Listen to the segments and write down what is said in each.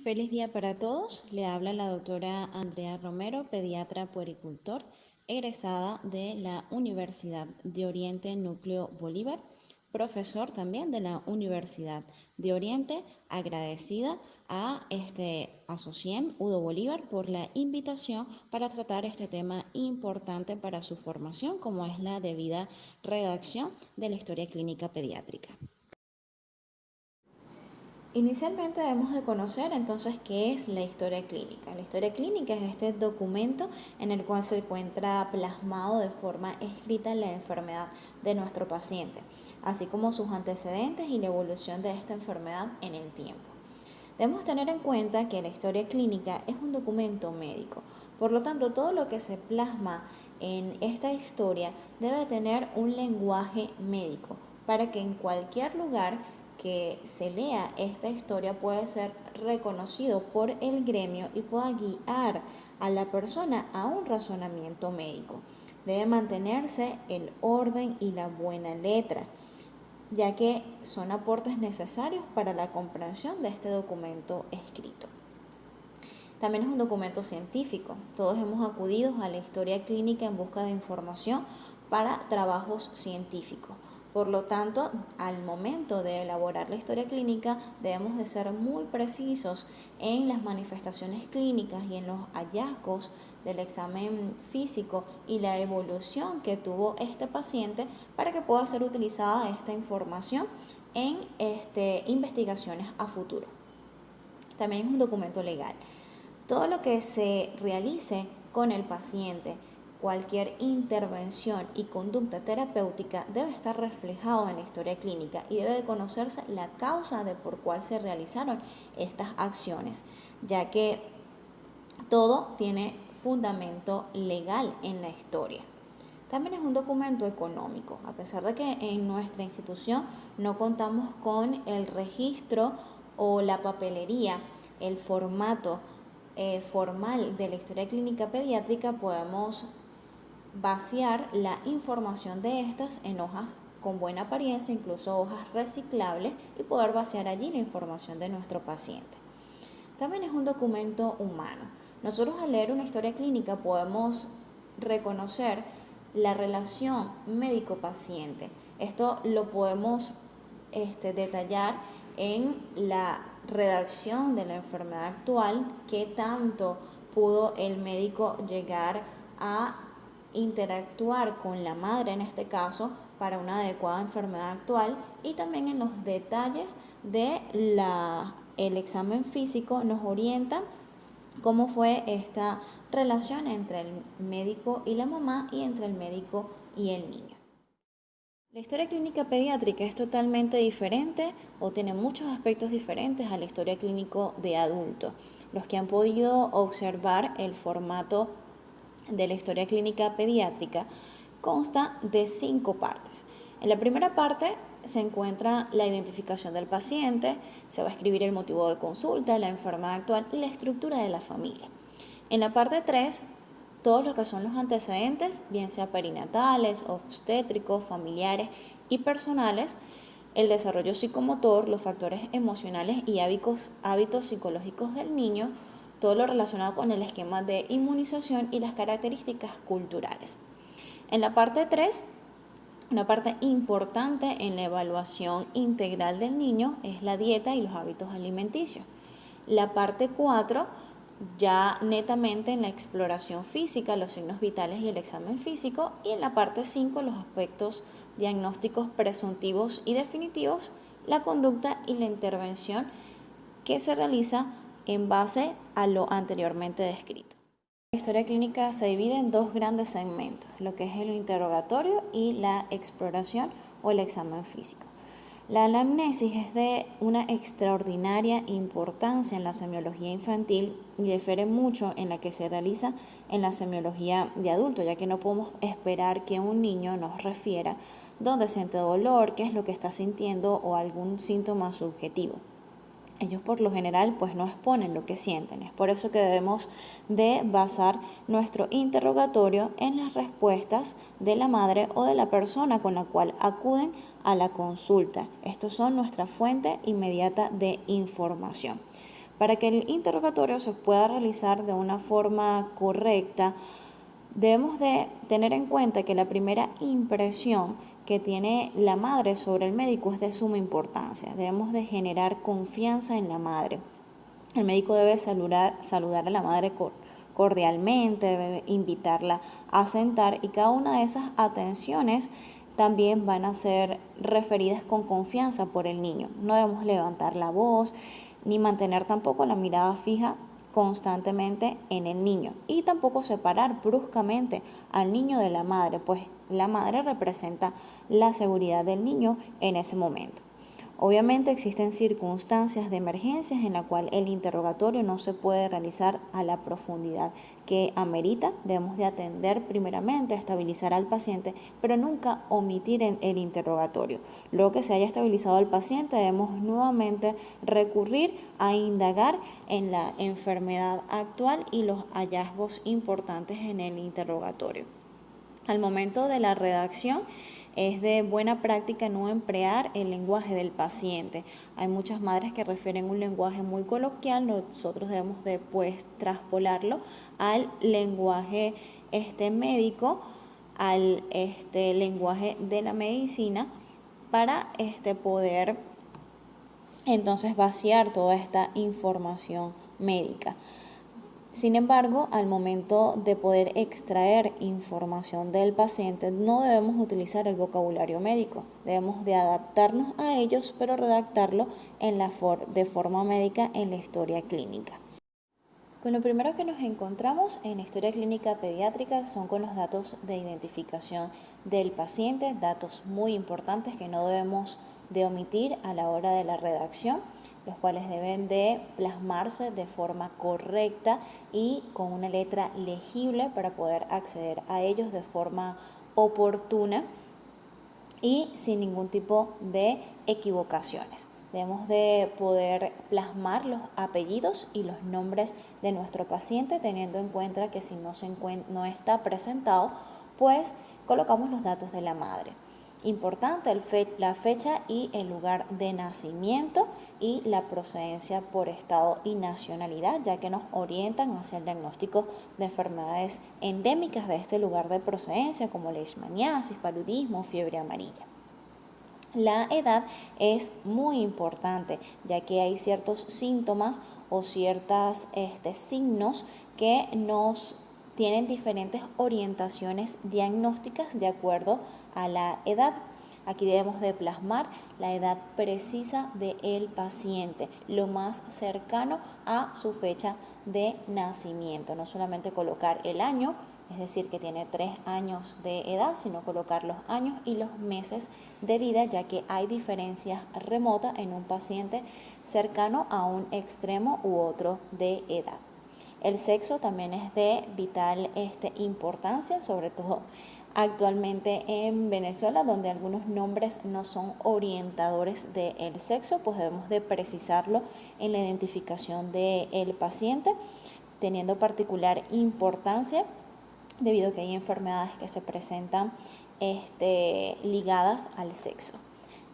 Feliz día para todos. Le habla la doctora Andrea Romero, pediatra puericultor, egresada de la Universidad de Oriente Núcleo Bolívar, profesor también de la Universidad de Oriente, agradecida a asocién Udo Bolívar por la invitación para tratar este tema importante para su formación, como es la debida redacción de la historia clínica pediátrica. Inicialmente debemos de conocer entonces qué es la historia clínica. La historia clínica es este documento en el cual se encuentra plasmado de forma escrita la enfermedad de nuestro paciente, así como sus antecedentes y la evolución de esta enfermedad en el tiempo. Debemos tener en cuenta que la historia clínica es un documento médico, por lo tanto todo lo que se plasma en esta historia debe tener un lenguaje médico para que en cualquier lugar que se lea esta historia puede ser reconocido por el gremio y pueda guiar a la persona a un razonamiento médico. Debe mantenerse el orden y la buena letra, ya que son aportes necesarios para la comprensión de este documento escrito. También es un documento científico. Todos hemos acudido a la historia clínica en busca de información para trabajos científicos. Por lo tanto, al momento de elaborar la historia clínica, debemos de ser muy precisos en las manifestaciones clínicas y en los hallazgos del examen físico y la evolución que tuvo este paciente para que pueda ser utilizada esta información en investigaciones a futuro. También es un documento legal. Todo lo que se realice con el paciente, cualquier intervención y conducta terapéutica debe estar reflejado en la historia clínica y debe de conocerse la causa de por cuál se realizaron estas acciones, ya que todo tiene fundamento legal en la historia. También es un documento económico, a pesar de que en nuestra institución no contamos con el registro o la papelería, el formato formal de la historia clínica pediátrica, podemos vaciar la información de estas en hojas con buena apariencia, incluso hojas reciclables, y poder vaciar allí la información de nuestro paciente. También es un documento humano. Nosotros al leer una historia clínica podemos reconocer la relación médico-paciente. Esto lo podemos detallar en la redacción de la enfermedad actual, qué tanto pudo el médico llegar a interactuar con la madre en este caso para una adecuada enfermedad actual, y también en los detalles de el examen físico nos orienta cómo fue esta relación entre el médico y la mamá y entre el médico y el niño. La historia clínica pediátrica es totalmente diferente o tiene muchos aspectos diferentes a la historia clínica de adulto. Los que han podido observar el formato de la historia clínica pediátrica consta de 5 partes. En la primera parte se encuentra la identificación del paciente, se va a escribir el motivo de consulta, la enfermedad actual y la estructura de la familia. En la parte 3, todos los que son los antecedentes, bien sea perinatales, obstétricos, familiares y personales, el desarrollo psicomotor, los factores emocionales y hábitos psicológicos del niño, todo lo relacionado con el esquema de inmunización y las características culturales. En la parte 3, una parte importante en la evaluación integral del niño es la dieta y los hábitos alimenticios. La parte 4, ya netamente en la exploración física, los signos vitales y el examen físico. Y en la parte 5, los aspectos diagnósticos presuntivos y definitivos, la conducta y la intervención que se realiza en base a lo anteriormente descrito. La historia clínica se divide en 2 grandes segmentos, lo que es el interrogatorio y la exploración o el examen físico. La anamnesis es de una extraordinaria importancia en la semiología infantil y difiere mucho en la que se realiza en la semiología de adulto, ya que no podemos esperar que un niño nos refiera dónde siente dolor, qué es lo que está sintiendo o algún síntoma subjetivo. Ellos por lo general pues no exponen lo que sienten. Es por eso que debemos de basar nuestro interrogatorio en las respuestas de la madre o de la persona con la cual acuden a la consulta. Estos son nuestra fuente inmediata de información. Para que el interrogatorio se pueda realizar de una forma correcta, debemos de tener en cuenta que la primera impresión que tiene la madre sobre el médico es de suma importancia. Debemos de generar confianza en la madre. El médico debe saludar a la madre cordialmente, debe invitarla a sentar, y cada una de esas atenciones también van a ser referidas con confianza por el niño. No debemos levantar la voz ni mantener tampoco la mirada fija constantemente en el niño, y tampoco separar bruscamente al niño de la madre, pues la madre representa la seguridad del niño en ese momento. Obviamente existen circunstancias de emergencias en la cual el interrogatorio no se puede realizar a la profundidad que amerita. Debemos de atender primeramente a estabilizar al paciente, pero nunca omitir el interrogatorio. Luego que se haya estabilizado al paciente, debemos nuevamente recurrir a indagar en la enfermedad actual y los hallazgos importantes en el interrogatorio. Al momento de la redacción, es de buena práctica no emplear el lenguaje del paciente. Hay muchas madres que refieren un lenguaje muy coloquial, nosotros debemos de traspolarlo al lenguaje médico, al lenguaje de la medicina, para poder entonces vaciar toda esta información médica. Sin embargo, al momento de poder extraer información del paciente, no debemos utilizar el vocabulario médico. Debemos de adaptarnos a ellos, pero redactarlo de forma médica en la historia clínica. Con lo primero que nos encontramos en la historia clínica pediátrica son con los datos de identificación del paciente, datos muy importantes que no debemos de omitir a la hora de la redacción, los cuales deben de plasmarse de forma correcta y con una letra legible para poder acceder a ellos de forma oportuna y sin ningún tipo de equivocaciones. Debemos de poder plasmar los apellidos y los nombres de nuestro paciente, teniendo en cuenta que si no está presentado, pues colocamos los datos de la madre. Importante la fecha y el lugar de nacimiento y la procedencia por estado y nacionalidad, ya que nos orientan hacia el diagnóstico de enfermedades endémicas de este lugar de procedencia, como leishmaniasis, paludismo, fiebre amarilla. La edad es muy importante, ya que hay ciertos síntomas o ciertos signos que nos tienen diferentes orientaciones diagnósticas de acuerdo a la edad. Aquí debemos de plasmar la edad precisa del paciente, lo más cercano a su fecha de nacimiento. No solamente colocar el año, es decir, que tiene 3 años de edad, sino colocar los años y los meses de vida, ya que hay diferencias remotas en un paciente cercano a un extremo u otro de edad. El sexo también es de vital importancia, sobre todo actualmente en Venezuela, donde algunos nombres no son orientadores del sexo, pues debemos de precisarlo en la identificación del paciente, teniendo particular importancia debido a que hay enfermedades que se presentan ligadas al sexo.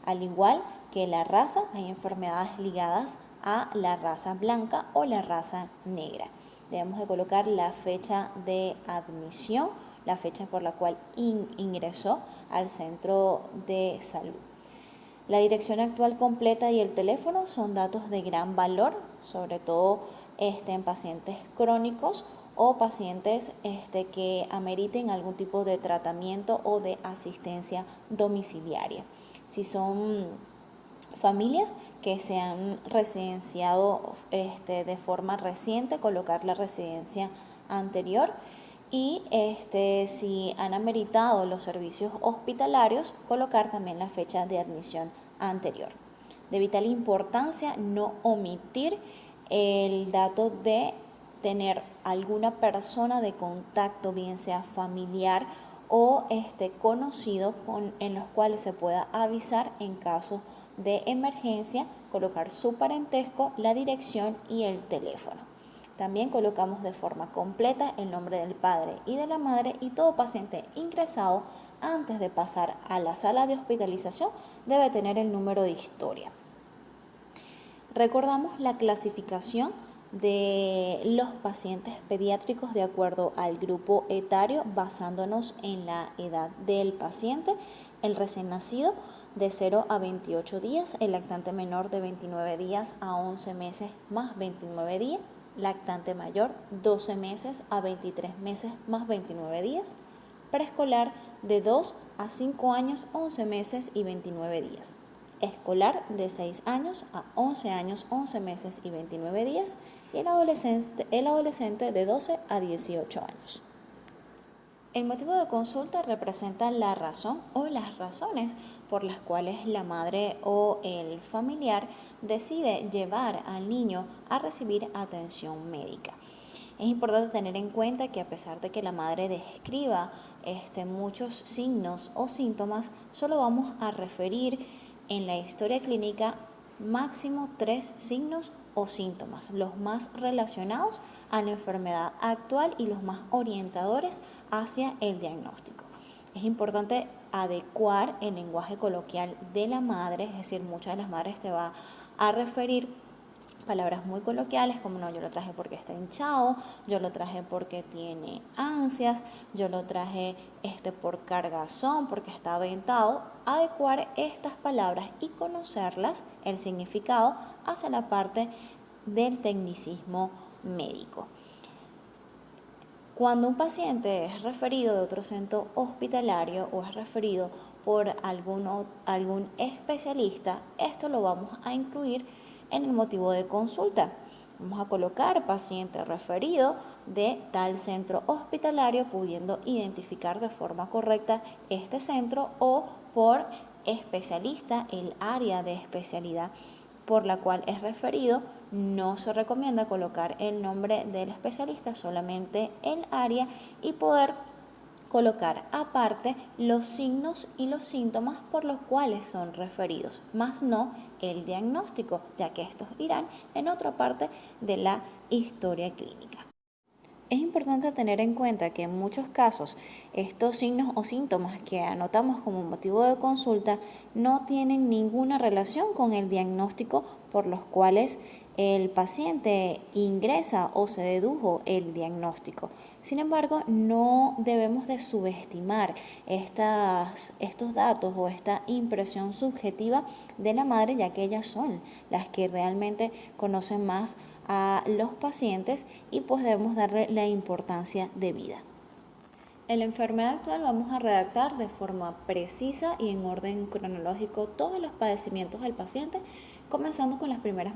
Al igual que la raza, hay enfermedades ligadas a la raza blanca o la raza negra. Debemos de colocar la fecha de admisión, la fecha por la cual ingresó al centro de salud. La dirección actual completa y el teléfono son datos de gran valor, sobre todo en pacientes crónicos o pacientes que ameriten algún tipo de tratamiento o de asistencia domiciliaria. Si son familias que se han residenciado de forma reciente, colocar la residencia anterior, y si han ameritado los servicios hospitalarios, colocar también la fecha de admisión anterior. De vital importancia no omitir el dato de tener alguna persona de contacto, bien sea familiar o conocido, en los cuales se pueda avisar en caso de emergencia, colocar su parentesco, la dirección y el teléfono. También colocamos de forma completa el nombre del padre y de la madre, y todo paciente ingresado antes de pasar a la sala de hospitalización debe tener el número de historia. Recordamos la clasificación de los pacientes pediátricos de acuerdo al grupo etario, basándonos en la edad del paciente: el recién nacido de 0 a 28 días, el lactante menor de 29 días a 11 meses más 29 días, lactante mayor 12 meses a 23 meses más 29 días, preescolar de 2 a 5 años, 11 meses y 29 días, escolar de 6 años a 11 años, 11 meses y 29 días, y el adolescente de 12 a 18 años. El motivo de consulta representa la razón o las razones por las cuales la madre o el familiar decide llevar al niño a recibir atención médica. Es importante tener en cuenta que a pesar de que la madre describa muchos signos o síntomas, solo vamos a referir en la historia clínica máximo 3 signos o síntomas, los más relacionados a la enfermedad actual y los más orientadores hacia el diagnóstico. Es importante adecuar el lenguaje coloquial de la madre, es decir, muchas de las madres te va a referir palabras muy coloquiales como: no, yo lo traje porque está hinchado, yo lo traje porque tiene ansias, yo lo traje por cargazón, porque está aventado. Adecuar estas palabras y conocerlas, el significado, hacia la parte del tecnicismo médico. Cuando un paciente es referido de otro centro hospitalario o es referido por algún especialista, esto lo vamos a incluir en el motivo de consulta. Vamos a colocar paciente referido de tal centro hospitalario, pudiendo identificar de forma correcta este centro, o por especialista, el área de especialidad por la cual es referido. No se recomienda colocar el nombre del especialista, solamente el área, y poder colocar aparte los signos y los síntomas por los cuales son referidos, más no el diagnóstico, ya que estos irán en otra parte de la historia clínica. Es importante tener en cuenta que en muchos casos estos signos o síntomas que anotamos como motivo de consulta no tienen ninguna relación con el diagnóstico por los cuales el paciente ingresa o se dedujo el diagnóstico. Sin embargo, no debemos de subestimar estos datos o esta impresión subjetiva de la madre, ya que ellas son las que realmente conocen más a los pacientes y pues debemos darle la importancia debida. En la enfermedad actual vamos a redactar de forma precisa y en orden cronológico todos los padecimientos del paciente, comenzando con las primeras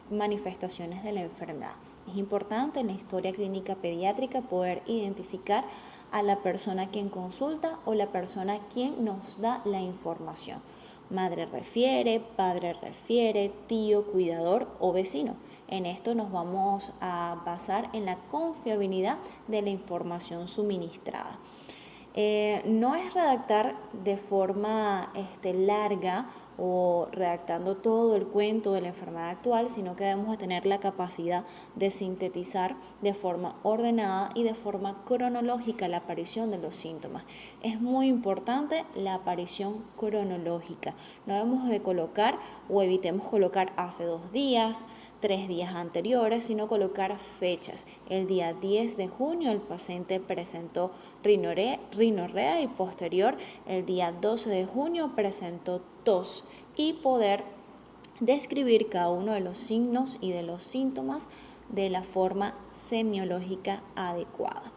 manifestaciones de la enfermedad. Es importante en la historia clínica pediátrica poder identificar a la persona quien consulta o la persona quien nos da la información. Madre refiere, padre refiere, tío, cuidador o vecino. En esto nos vamos a basar en la confiabilidad de la información suministrada. No es redactar de forma larga o redactando todo el cuento de la enfermedad actual, sino que debemos de tener la capacidad de sintetizar de forma ordenada y de forma cronológica la aparición de los síntomas. Es muy importante la aparición cronológica. No debemos de colocar o evitemos colocar hace 2 días, 3 días anteriores, sino colocar fechas. El día 10 de junio el paciente presentó rinorrea y posterior el día 12 de junio presentó tos, y poder describir cada uno de los signos y de los síntomas de la forma semiológica adecuada.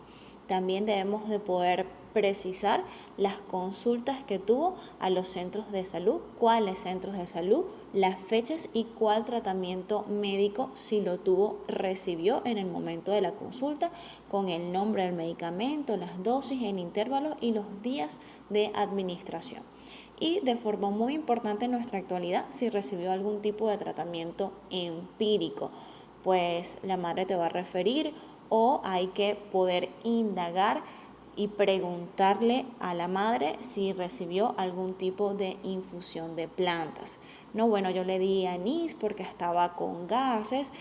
También debemos de poder precisar las consultas que tuvo a los centros de salud, cuáles centros de salud, las fechas y cuál tratamiento médico, si lo tuvo, recibió en el momento de la consulta, con el nombre del medicamento, las dosis, el intervalo y los días de administración. Y de forma muy importante en nuestra actualidad, si recibió algún tipo de tratamiento empírico, pues la madre te va a referir, o hay que poder indagar y preguntarle a la madre si recibió algún tipo de infusión de plantas. No, bueno, yo le di anís porque estaba con gases,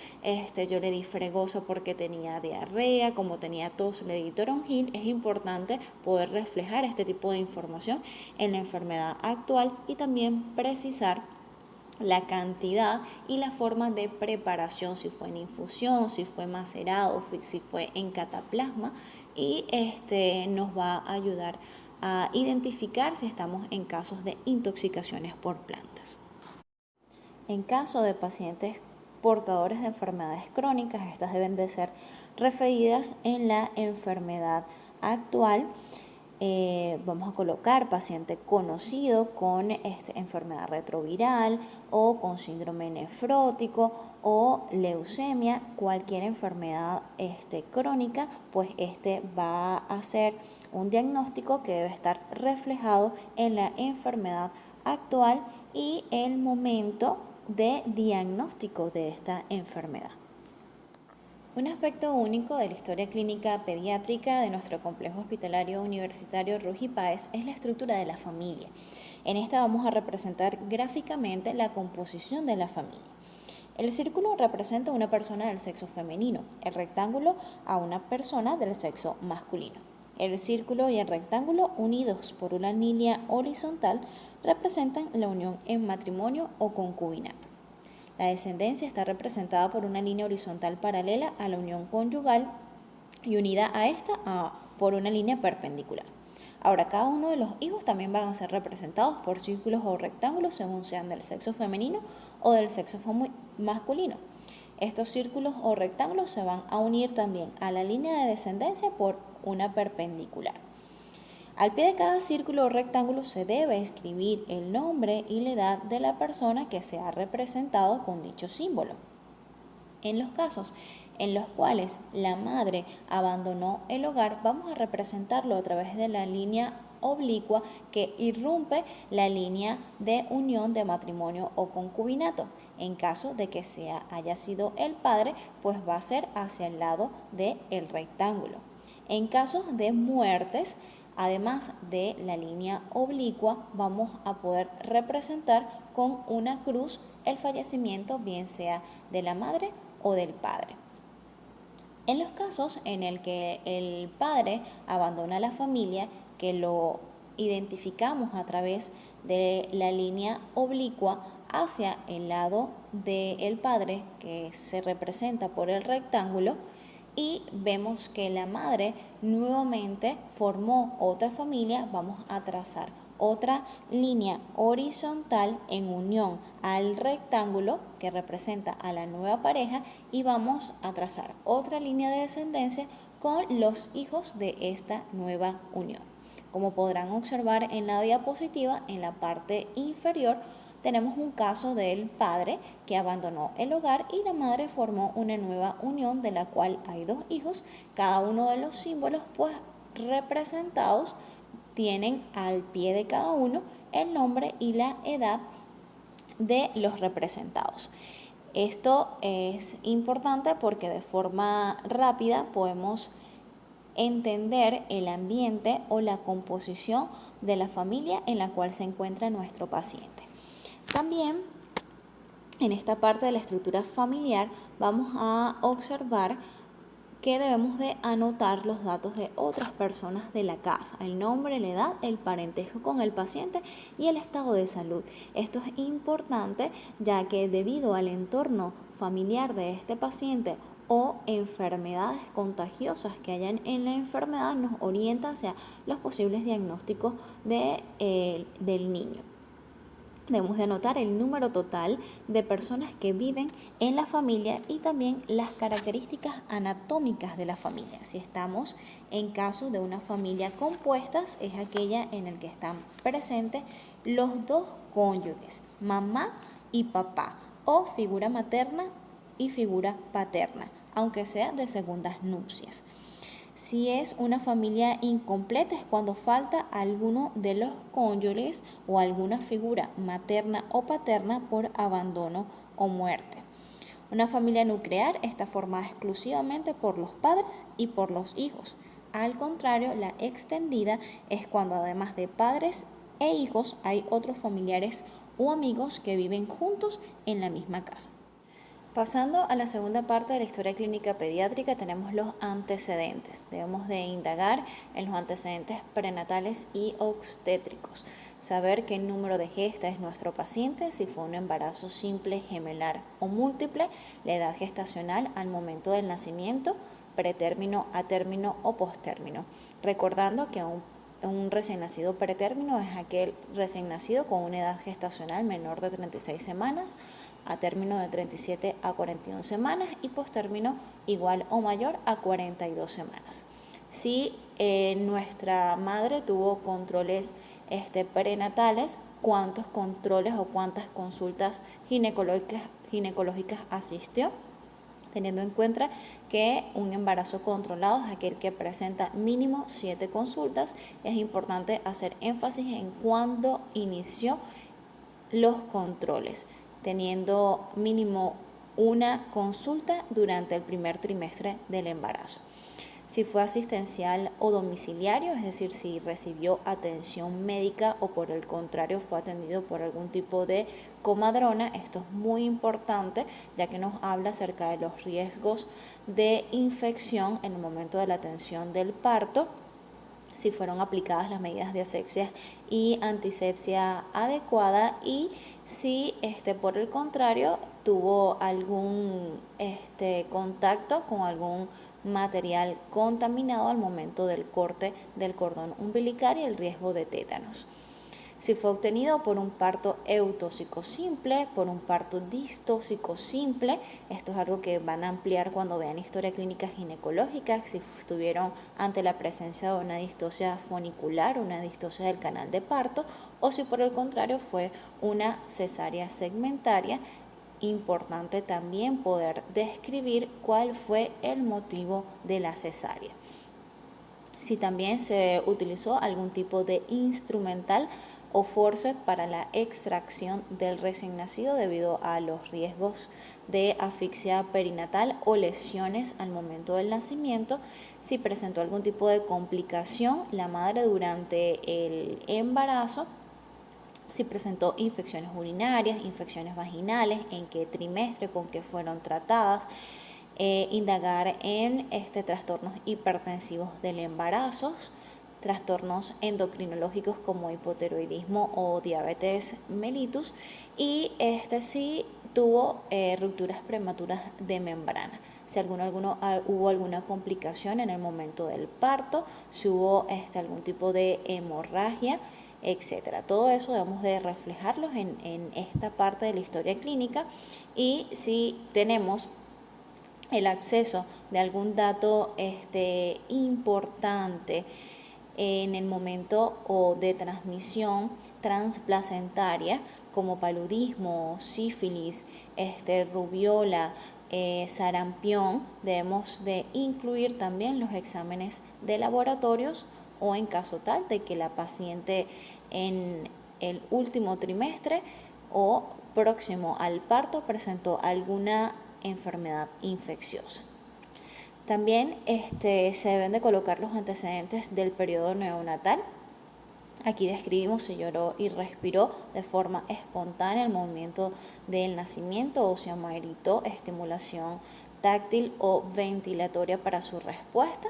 yo le di fregoso porque tenía diarrea, como tenía tos le di toronjil. Es importante poder reflejar este tipo de información en la enfermedad actual y también precisar la cantidad y la forma de preparación, si fue en infusión, si fue macerado, si fue en cataplasma, y nos va a ayudar a identificar si estamos en casos de intoxicaciones por plantas. En caso de pacientes portadores de enfermedades crónicas, estas deben de ser referidas en la enfermedad actual. Vamos a colocar paciente conocido con enfermedad retroviral o con síndrome nefrótico o leucemia, cualquier enfermedad crónica, pues va a ser un diagnóstico que debe estar reflejado en la enfermedad actual y el momento de diagnóstico de esta enfermedad. Un aspecto único de la historia clínica pediátrica de nuestro complejo hospitalario universitario Ruy Páez es la estructura de la familia. En esta vamos a representar gráficamente la composición de la familia. El círculo representa a una persona del sexo femenino, el rectángulo a una persona del sexo masculino. El círculo y el rectángulo, unidos por una línea horizontal, representan la unión en matrimonio o concubinato. La descendencia está representada por una línea horizontal paralela a la unión conyugal y unida a esta por una línea perpendicular. Ahora, cada uno de los hijos también van a ser representados por círculos o rectángulos según sean del sexo femenino o del sexo masculino. Estos círculos o rectángulos se van a unir también a la línea de descendencia por una perpendicular. Al pie de cada círculo o rectángulo se debe escribir el nombre y la edad de la persona que se ha representado con dicho símbolo. En los casos en los cuales la madre abandonó el hogar, vamos a representarlo a través de la línea oblicua que irrumpe la línea de unión de matrimonio o concubinato. En caso de que haya sido el padre, pues va a ser hacia el lado del rectángulo. En casos de muertes, además de la línea oblicua, vamos a poder representar con una cruz el fallecimiento, bien sea de la madre o del padre. En los casos en el que el padre abandona la familia, que lo identificamos a través de la línea oblicua hacia el lado del padre, que se representa por el rectángulo, y vemos que la madre nuevamente formó otra familia, vamos a trazar otra línea horizontal en unión al rectángulo que representa a la nueva pareja y vamos a trazar otra línea de descendencia con los hijos de esta nueva unión. Como podrán observar en la diapositiva, en la parte inferior tenemos un caso del padre que abandonó el hogar y la madre formó una nueva unión de la cual hay dos hijos. Cada uno de los símbolos pues representados tienen al pie de cada uno el nombre y la edad de los representados. Esto es importante porque de forma rápida podemos entender el ambiente o la composición de la familia en la cual se encuentra nuestro paciente. También en esta parte de la estructura familiar vamos a observar que debemos de anotar los datos de otras personas de la casa, el nombre, la edad, el parentesco con el paciente y el estado de salud. Esto es importante ya que debido al entorno familiar de este paciente o enfermedades contagiosas que hayan en la enfermedad nos orienta hacia los posibles diagnósticos del niño. Debemos de anotar el número total de personas que viven en la familia y también las características anatómicas de la familia. Si estamos en caso de una familia compuesta, es aquella en la que están presentes los dos cónyuges, mamá y papá, o figura materna y figura paterna, aunque sea de segundas nupcias. Si es una familia incompleta es cuando falta alguno de los cónyuges o alguna figura materna o paterna por abandono o muerte. Una familia nuclear está formada exclusivamente por los padres y por los hijos. Al contrario, la extendida es cuando además de padres e hijos hay otros familiares o amigos que viven juntos en la misma casa. Pasando a la segunda parte de la historia clínica pediátrica, tenemos los antecedentes. Debemos de indagar en los antecedentes prenatales y obstétricos. saber qué número de gesta es nuestro paciente, si fue un embarazo simple, gemelar o múltiple, la edad gestacional al momento del nacimiento, pretérmino, a término o postérmino. Recordando que un recién nacido pretérmino es aquel recién nacido con una edad gestacional menor de 36 semanas, a término de 37 a 41 semanas y postérmino igual o mayor a 42 semanas. Si nuestra madre tuvo controles prenatales, cuántos controles o cuántas consultas ginecológicas asistió, teniendo en cuenta que un embarazo controlado es aquel que presenta mínimo 7 consultas. Es importante hacer énfasis en cuándo inició los controles, teniendo mínimo una consulta durante el primer trimestre del embarazo. Si fue asistencial o domiciliario, es decir, si recibió atención médica o por el contrario fue atendido por algún tipo de comadrona, esto es muy importante ya que nos habla acerca de los riesgos de infección en el momento de la atención del parto, si fueron aplicadas las medidas de asepsia y antisepsia adecuada y si por el contrario tuvo algún contacto con algún material contaminado al momento del corte del cordón umbilical y el riesgo de tétanos. Si fue obtenido por un parto eutóxico simple, por un parto distóxico simple, esto es algo que van a ampliar cuando vean historia clínica ginecológica, si estuvieron ante la presencia de una distosia funicular, una distosia del canal de parto, o si por el contrario fue una cesárea segmentaria. Importante también poder describir cuál fue el motivo de la cesárea. Si también se utilizó algún tipo de instrumental o forceps para la extracción del recién nacido debido a los riesgos de asfixia perinatal o lesiones al momento del nacimiento, si presentó algún tipo de complicación la madre durante el embarazo, si presentó infecciones urinarias, infecciones vaginales, en qué trimestre, con qué fueron tratadas, indagar en trastornos hipertensivos del embarazo, trastornos endocrinológicos como hipotiroidismo o diabetes mellitus y sí tuvo rupturas prematuras de membrana. Si hubo alguna complicación en el momento del parto, si hubo algún tipo de hemorragia, etcétera. Todo eso debemos de reflejarlos en esta parte de la historia clínica y si tenemos el acceso de algún dato importante en el momento o de transmisión transplacentaria como paludismo, sífilis, rubiola, sarampión, debemos de incluir también los exámenes de laboratorios o en caso tal de que la paciente en el último trimestre o próximo al parto presentó alguna enfermedad infecciosa. También se deben de colocar los antecedentes del periodo neonatal. Aquí describimos si lloró y respiró de forma espontánea el momento del nacimiento o si ameritó estimulación táctil o ventilatoria para su respuesta.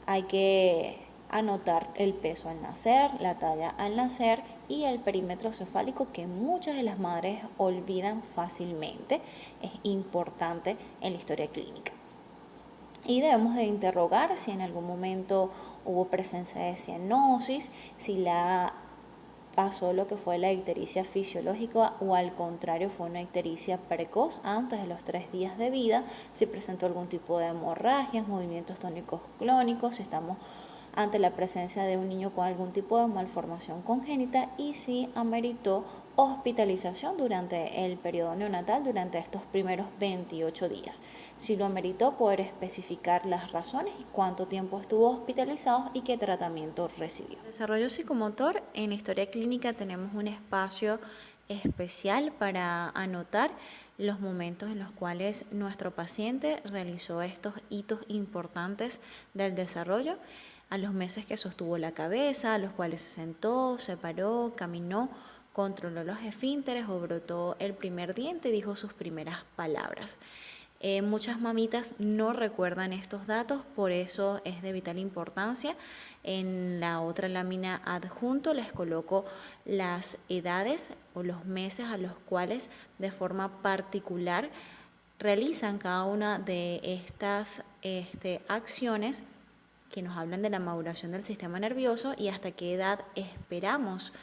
Hay que anotar el peso al nacer, la talla al nacer y el perímetro cefálico que muchas de las madres olvidan fácilmente. Es importante en la historia clínica. Y debemos de interrogar si en algún momento hubo presencia de cianosis, si pasó lo que fue la ictericia fisiológica o al contrario fue una ictericia precoz antes de los 3 días de vida, si presentó algún tipo de hemorragias, movimientos tónicos clónicos, si estamos ante la presencia de un niño con algún tipo de malformación congénita y si ameritó hospitalización durante el periodo neonatal durante estos primeros 28 días. Si lo ameritó, poder especificar las razones y cuánto tiempo estuvo hospitalizado y qué tratamiento recibió. Desarrollo psicomotor, en historia clínica tenemos un espacio especial para anotar los momentos en los cuales nuestro paciente realizó estos hitos importantes del desarrollo, a los meses que sostuvo la cabeza, a los cuales se sentó, se paró, caminó, controló los esfínteres o brotó el primer diente y dijo sus primeras palabras. Muchas mamitas no recuerdan estos datos, por eso es de vital importancia. En la otra lámina adjunto les coloco las edades o los meses a los cuales de forma particular realizan cada una de estas acciones que nos hablan de la maduración del sistema nervioso y hasta qué edad esperamos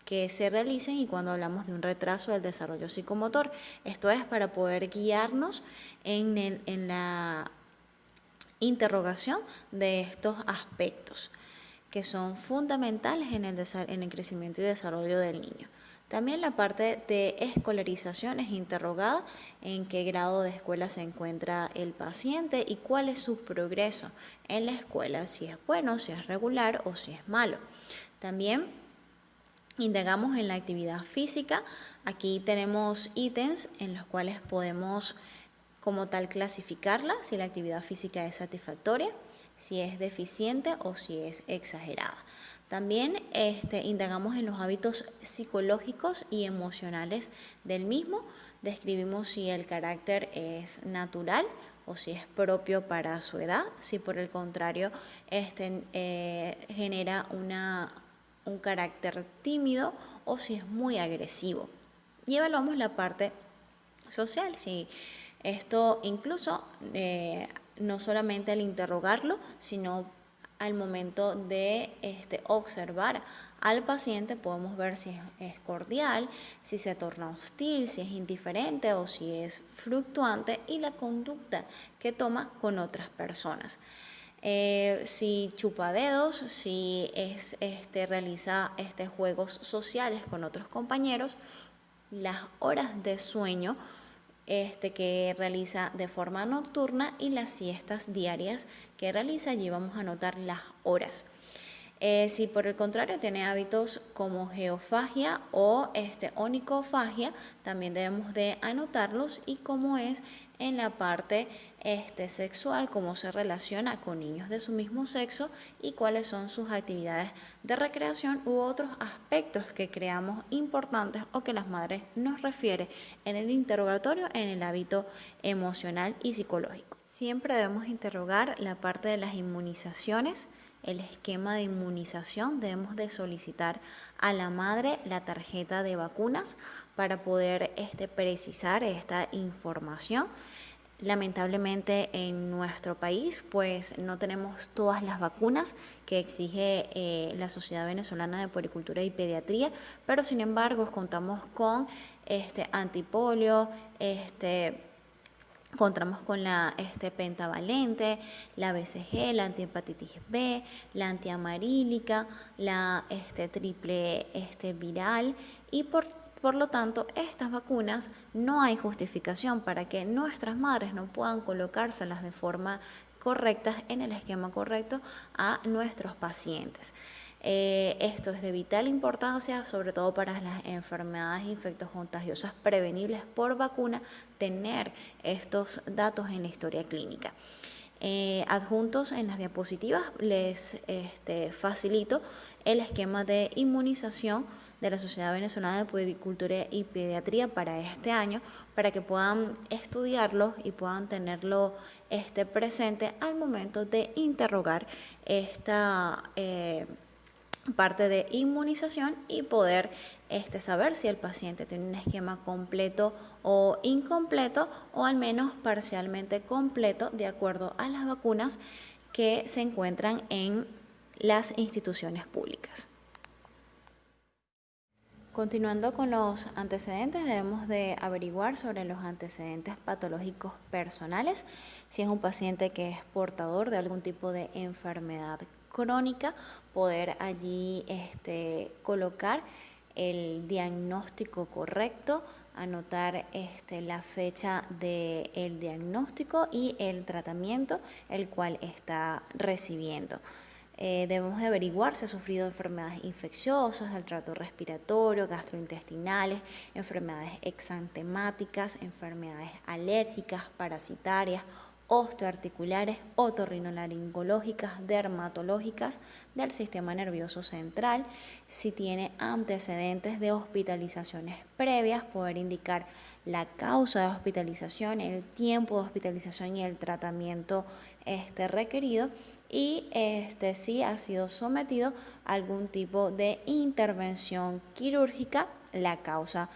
que se realicen y cuando hablamos de un retraso del desarrollo psicomotor. Esto es para poder guiarnos en la interrogación de estos aspectos que son fundamentales en el crecimiento y desarrollo del niño. También la parte de escolarización es interrogada en qué grado de escuela se encuentra el paciente y cuál es su progreso en la escuela, si es bueno, si es regular o si es malo. También indagamos en la actividad física. Aquí tenemos ítems en los cuales podemos como tal clasificarla, si la actividad física es satisfactoria, si es deficiente o si es exagerada. También indagamos en los hábitos psicológicos y emocionales del mismo. Describimos si el carácter es natural o si es propio para su edad, si por el contrario genera un carácter tímido o si es muy agresivo. Y evaluamos la parte social, si esto incluso no solamente al interrogarlo, sino al momento de observar al paciente podemos ver si es cordial, si se torna hostil, si es indiferente o si es fluctuante y la conducta que toma con otras personas. Si chupa dedos, si realiza juegos sociales con otros compañeros, las horas de sueño que realiza de forma nocturna y las siestas diarias que realiza, allí vamos a anotar las horas. Si por el contrario tiene hábitos como geofagia o onicofagia, también debemos de anotarlos y cómo es en la parte sexual, cómo se relaciona con niños de su mismo sexo y cuáles son sus actividades de recreación u otros aspectos que creamos importantes o que las madres nos refieren en el interrogatorio en el hábito emocional y psicológico. Siempre debemos interrogar la parte de las inmunizaciones. El esquema de inmunización, debemos de solicitar a la madre la tarjeta de vacunas para poder precisar esta información. Lamentablemente en nuestro país pues no tenemos todas las vacunas que exige la Sociedad Venezolana de Puericultura y Pediatría, pero sin embargo contamos con antipolio, contamos con la pentavalente, la BCG, la antihepatitis B, la antiamarílica, la triple viral y por lo tanto estas vacunas no hay justificación para que nuestras madres no puedan colocárselas de forma correcta en el esquema correcto a nuestros pacientes. Esto es de vital importancia, sobre todo para las enfermedades infectocontagiosas prevenibles por vacuna, tener estos datos en la historia clínica. Adjuntos en las diapositivas les facilito el esquema de inmunización de la Sociedad Venezolana de Puericultura y Pediatría para este año, para que puedan estudiarlo y puedan tenerlo presente al momento de interrogar esta parte de inmunización y poder saber si el paciente tiene un esquema completo o incompleto o al menos parcialmente completo de acuerdo a las vacunas que se encuentran en las instituciones públicas. Continuando con los antecedentes, debemos de averiguar sobre los antecedentes patológicos personales, si es un paciente que es portador de algún tipo de enfermedad crónica, poder allí colocar el diagnóstico correcto, anotar la fecha del diagnóstico y el tratamiento el cual está recibiendo. Debemos de averiguar si ha sufrido enfermedades infecciosas del tracto respiratorio, gastrointestinales, enfermedades exantemáticas, enfermedades alérgicas, parasitarias, osteoarticulares, otorrinolaringológicas, dermatológicas del sistema nervioso central. Si tiene antecedentes de hospitalizaciones previas, poder indicar la causa de hospitalización, el tiempo de hospitalización y el tratamiento requerido, y si ha sido sometido a algún tipo de intervención quirúrgica, la causa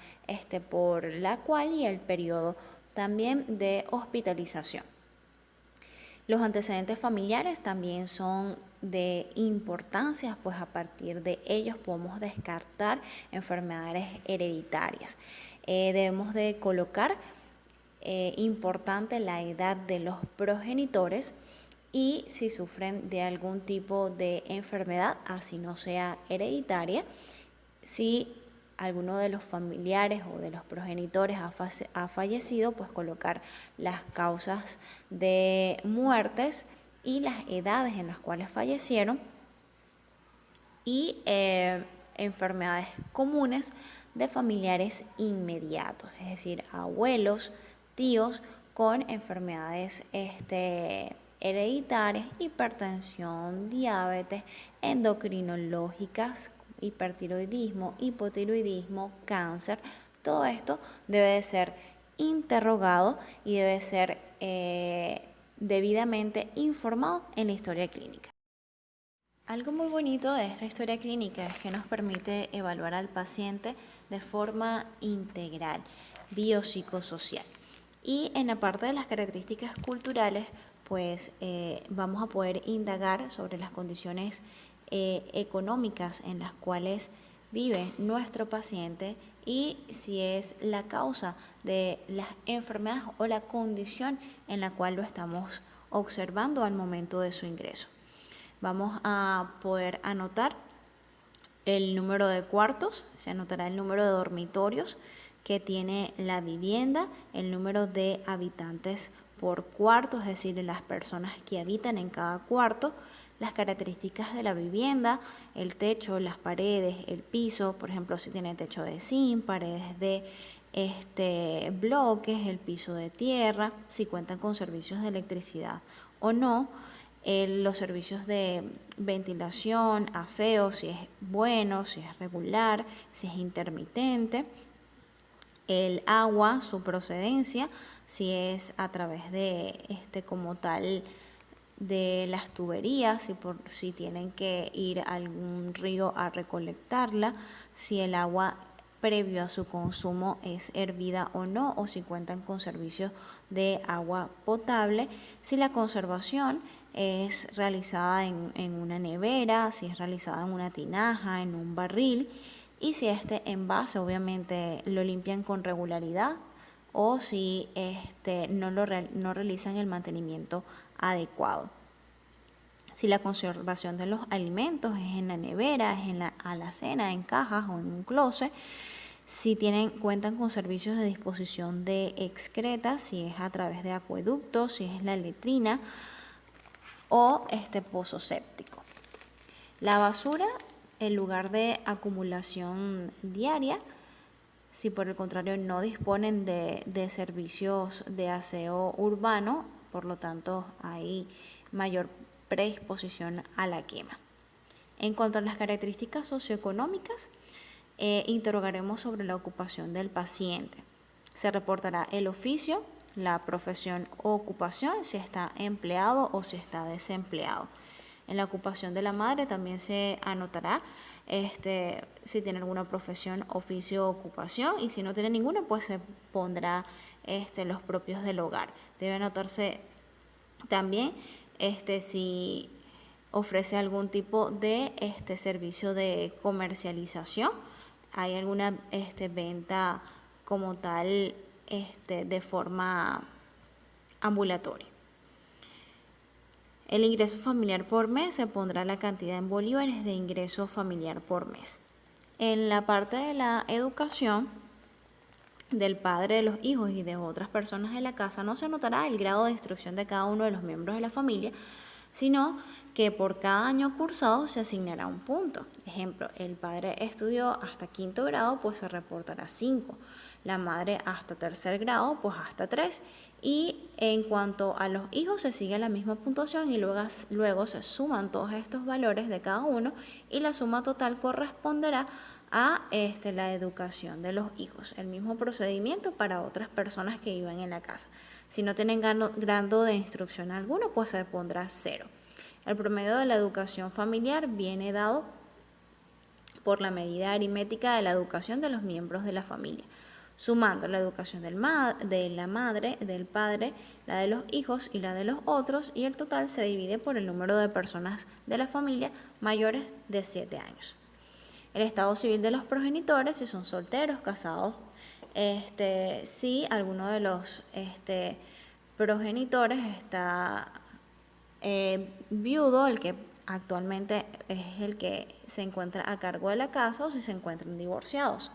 por la cual y el periodo también de hospitalización. Los antecedentes familiares también son de importancia, pues a partir de ellos podemos descartar enfermedades hereditarias. Debemos de colocar importante la edad de los progenitores y si sufren de algún tipo de enfermedad, así no sea hereditaria, si alguno de los familiares o de los progenitores ha fallecido, pues colocar las causas de muertes y las edades en las cuales fallecieron y enfermedades comunes de familiares inmediatos, es decir, abuelos, tíos con enfermedades hereditarias, hipertensión, diabetes, endocrinológicas, hipertiroidismo, hipotiroidismo, cáncer. Todo esto debe de ser interrogado y debe ser debidamente informado en la historia clínica. Algo muy bonito de esta historia clínica es que nos permite evaluar al paciente de forma integral, biopsicosocial. Y en la parte de las características culturales, pues vamos a poder indagar sobre las condiciones económicas en las cuales vive nuestro paciente y si es la causa de las enfermedades o la condición en la cual lo estamos observando al momento de su ingreso. Vamos a poder anotar el número de cuartos, se anotará el número de dormitorios que tiene la vivienda, el número de habitantes por cuarto, es decir, las personas que habitan en cada cuarto, las características de la vivienda, el techo, las paredes, el piso, por ejemplo, si tiene techo de zinc, paredes de bloques, el piso de tierra, si cuentan con servicios de electricidad o no, los servicios de ventilación, aseo, si es bueno, si es regular, si es intermitente, el agua, su procedencia, si es a través de como tal de las tuberías, si tienen que ir a algún río a recolectarla, si el agua previo a su consumo es hervida o no, o si cuentan con servicios de agua potable, si la conservación es realizada en una nevera, si es realizada en una tinaja, en un barril, y si este envase obviamente lo limpian con regularidad o si no realizan el mantenimiento adecuado. Si la conservación de los alimentos es en la nevera, es en la alacena, en cajas o en un closet, si cuentan con servicios de disposición de excretas, si es a través de acueductos, si es la letrina o pozo séptico. La basura, el lugar de acumulación diaria, si por el contrario no disponen de servicios de aseo urbano, por lo tanto hay mayor predisposición a la quema. En cuanto a las características socioeconómicas, interrogaremos sobre la ocupación del paciente. Se reportará el oficio, la profesión o ocupación, si está empleado o si está desempleado. En la ocupación de la madre también se anotará si tiene alguna profesión, oficio o ocupación, y si no tiene ninguna, pues se pondrá los propios del hogar. Debe anotarse también si ofrece algún tipo de servicio de comercialización, hay alguna venta como tal de forma ambulatoria. El ingreso familiar por mes, se pondrá la cantidad en bolívares de ingreso familiar por mes. En la parte de la educación del padre, de los hijos y de otras personas de la casa, no se anotará el grado de instrucción de cada uno de los miembros de la familia, sino que por cada año cursado se asignará un punto. Ejemplo, el padre estudió hasta quinto grado, pues se reportará 5. La madre hasta tercer grado, pues hasta 3. Y en cuanto a los hijos, se sigue la misma puntuación y luego se suman todos estos valores de cada uno y la suma total corresponderá a la educación de los hijos. El mismo procedimiento para otras personas que vivan en la casa. Si no tienen grado de instrucción alguno, pues se pondrá 0. El promedio de la educación familiar viene dado por la medida aritmética de la educación de los miembros de la familia, sumando la educación de la madre, del padre, la de los hijos y la de los otros, y el total se divide por el número de personas de la familia mayores de 7 años. El estado civil de los progenitores, si son solteros, casados, si alguno de los progenitores está viudo, el que actualmente es el que se encuentra a cargo de la casa, o si se encuentran divorciados.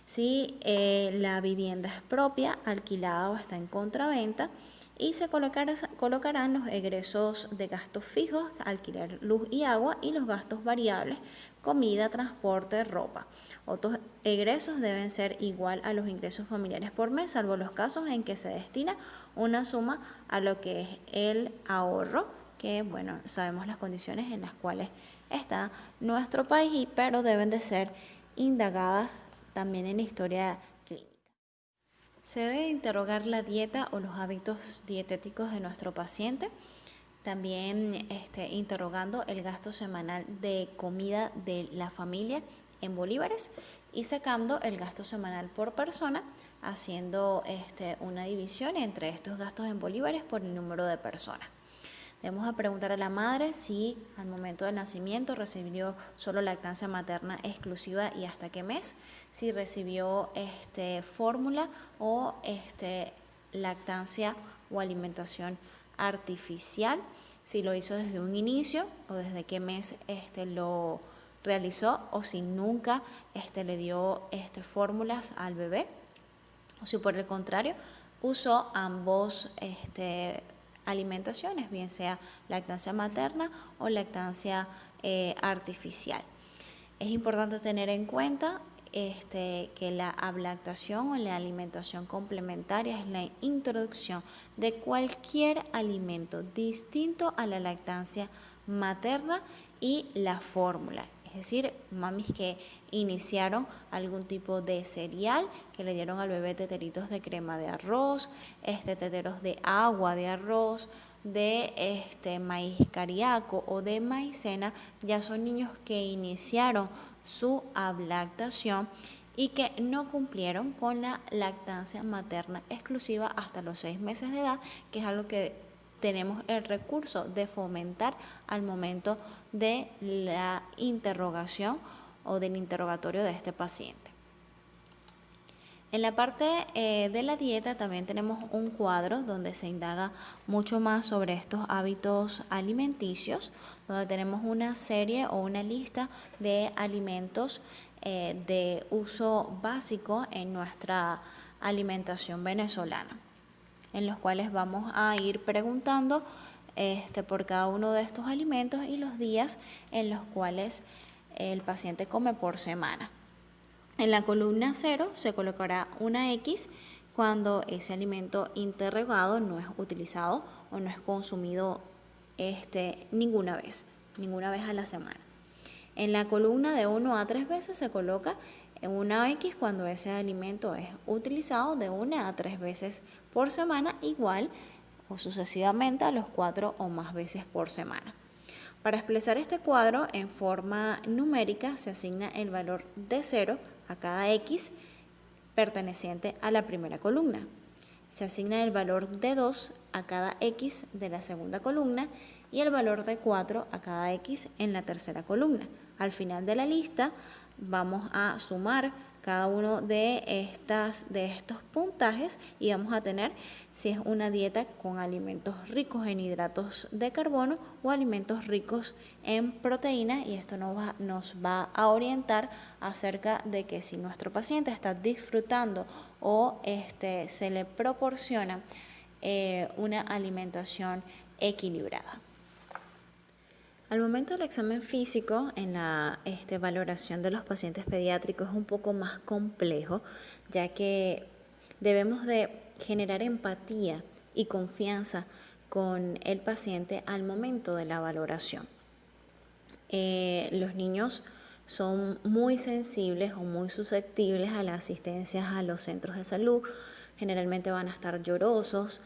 Si la vivienda es propia, alquilada o está en compraventa, y se colocarán los egresos de gastos fijos, alquiler, luz y agua, y los gastos variables, comida, transporte, ropa. Otros egresos deben ser igual a los ingresos familiares por mes, salvo los casos en que se destina una suma a lo que es el ahorro, que bueno, sabemos las condiciones en las cuales está nuestro país, pero deben de ser indagadas también en la historia clínica. Se debe interrogar la dieta o los hábitos dietéticos de nuestro paciente, también interrogando el gasto semanal de comida de la familia en bolívares y sacando el gasto semanal por persona, haciendo una división entre estos gastos en bolívares por el número de personas. Debemos preguntar a la madre si al momento del nacimiento recibió solo lactancia materna exclusiva y hasta qué mes, si recibió fórmula o lactancia o alimentación artificial, si lo hizo desde un inicio o desde qué mes lo realizó, o si nunca le dio fórmulas al bebé, o si por el contrario usó ambos alimentaciones, bien sea lactancia materna o lactancia artificial. Es importante tener en cuenta que la ablactación o la alimentación complementaria es la introducción de cualquier alimento distinto a la lactancia materna y la fórmula. Es decir, mamis que iniciaron algún tipo de cereal, que le dieron al bebé teteritos de crema de arroz, teteros de agua de arroz, de maíz cariaco o de maicena, ya son niños que iniciaron su ablactación y que no cumplieron con la lactancia materna exclusiva hasta los 6 meses de edad, que es algo que tenemos el recurso de fomentar al momento de la interrogación o del interrogatorio de este paciente. En la parte de la dieta también tenemos un cuadro donde se indaga mucho más sobre estos hábitos alimenticios, donde tenemos una serie o una lista de alimentos de uso básico en nuestra alimentación venezolana, en los cuales vamos a ir preguntando por cada uno de estos alimentos y los días en los cuales el paciente come por semana. En la columna 0 se colocará una X cuando ese alimento interrogado no es utilizado o no es consumido ninguna vez a la semana. En la columna de 1 a 3 veces se coloca una X cuando ese alimento es utilizado de 1 a 3 veces por semana, igual o sucesivamente a los 4 o más veces por semana. Para expresar este cuadro en forma numérica se asigna el valor de 0 a cada X perteneciente a la primera columna. Se asigna el valor de 2 a cada X de la segunda columna y el valor de 4 a cada X en la tercera columna. Al final de la lista vamos a sumar cada uno de estos puntajes y vamos a tener si es una dieta con alimentos ricos en hidratos de carbono o alimentos ricos en proteína, y esto nos va a orientar acerca de que si nuestro paciente está disfrutando o se le proporciona una alimentación equilibrada. Al momento del examen físico, en la valoración de los pacientes pediátricos es un poco más complejo, ya que debemos de generar empatía y confianza con el paciente al momento de la valoración. Los niños son muy sensibles o muy susceptibles a la asistencia a los centros de salud. Generalmente van a estar llorosos,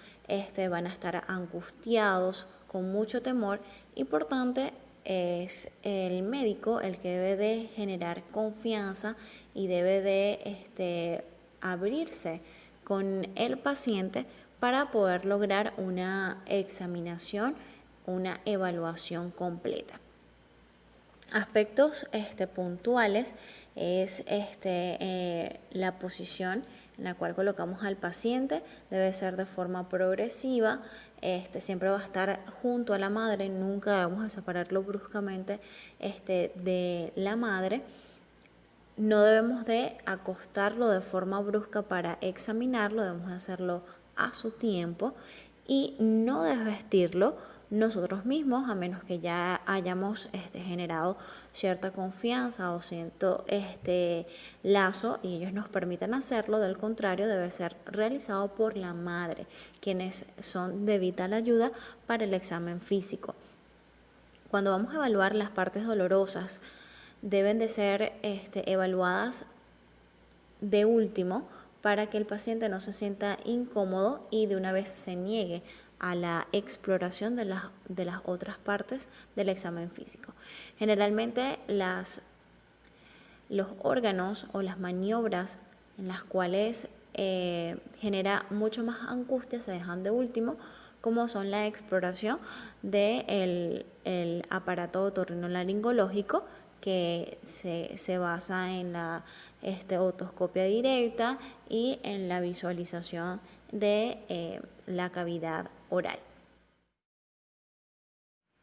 van a estar angustiados, con mucho temor, y por tanto es el médico el que debe de generar confianza y debe de abrirse con el paciente para poder lograr una examinación, una evaluación completa. Aspectos puntuales es la posición en la cual colocamos al paciente. Debe ser de forma progresiva, siempre va a estar junto a la madre, nunca vamos a separarlo bruscamente de la madre. No debemos de acostarlo de forma brusca para examinarlo, debemos de hacerlo a su tiempo y no desvestirlo nosotros mismos, a menos que ya hayamos generado cierta confianza o cierto lazo y ellos nos permitan hacerlo. Del contrario, debe ser realizado por la madre, quienes son de vital ayuda para el examen físico. Cuando vamos a evaluar las partes dolorosas, deben de ser evaluadas de último para que el paciente no se sienta incómodo y de una vez se niegue a la exploración de las otras partes del examen físico. Generalmente los órganos o las maniobras en las cuales genera mucho más angustia se dejan de último, como son la exploración del aparato otorrinolaringológico, que se basa en la otoscopia directa y en la visualización de la cavidad oral.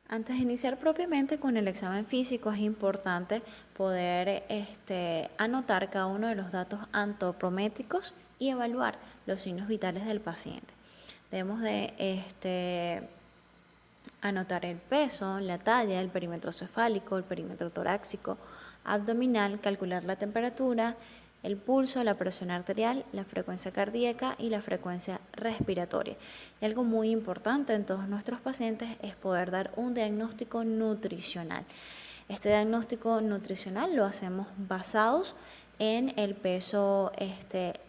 Antes de iniciar propiamente con el examen físico, es importante poder anotar cada uno de los datos antropométricos y evaluar los signos vitales del paciente. Debemos de anotar el peso, la talla, el perímetro cefálico, el perímetro torácico, abdominal, calcular la temperatura, el pulso, la presión arterial, la frecuencia cardíaca y la frecuencia respiratoria. Y algo muy importante en todos nuestros pacientes es poder dar un diagnóstico nutricional. Este diagnóstico nutricional lo hacemos basados en el peso,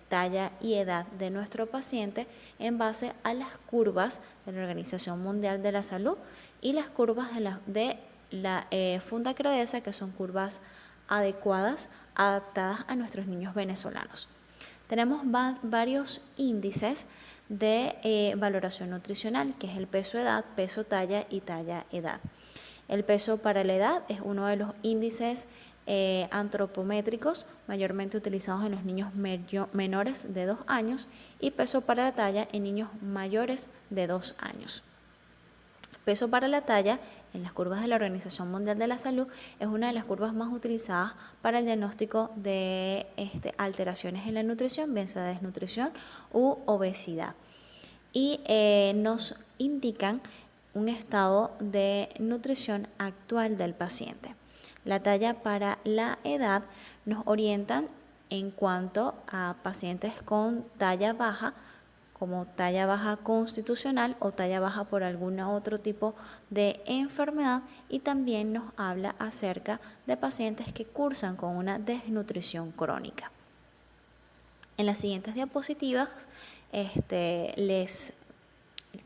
talla y edad de nuestro paciente en base a las curvas de la Organización Mundial de la Salud y las curvas de la Funda Credesa, que son curvas adecuadas, adaptadas a nuestros niños venezolanos. Tenemos varios índices de valoración nutricional, que es el peso-edad, peso-talla y talla-edad. El peso para la edad es uno de los índices antropométricos mayormente utilizados en los niños menores de 2 años y peso para la talla en niños mayores de 2 años. Peso para la talla en las curvas de la Organización Mundial de la Salud es una de las curvas más utilizadas para el diagnóstico de alteraciones en la nutrición, bien sea desnutrición u obesidad, y nos indican un estado de nutrición actual del paciente. La talla para la edad nos orientan en cuanto a pacientes con talla baja, como talla baja constitucional o talla baja por algún otro tipo de enfermedad, y también nos habla acerca de pacientes que cursan con una desnutrición crónica. En las siguientes diapositivas les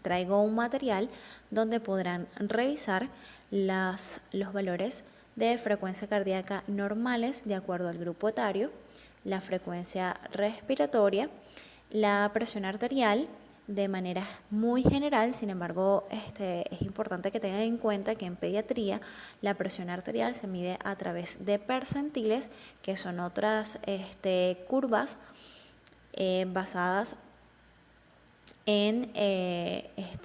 traigo un material donde podrán revisar los valores de frecuencia cardíaca normales de acuerdo al grupo etario, la frecuencia respiratoria, la presión arterial de manera muy general. Sin embargo, es importante que tengan en cuenta que en pediatría la presión arterial se mide a través de percentiles, que son otras curvas basadas en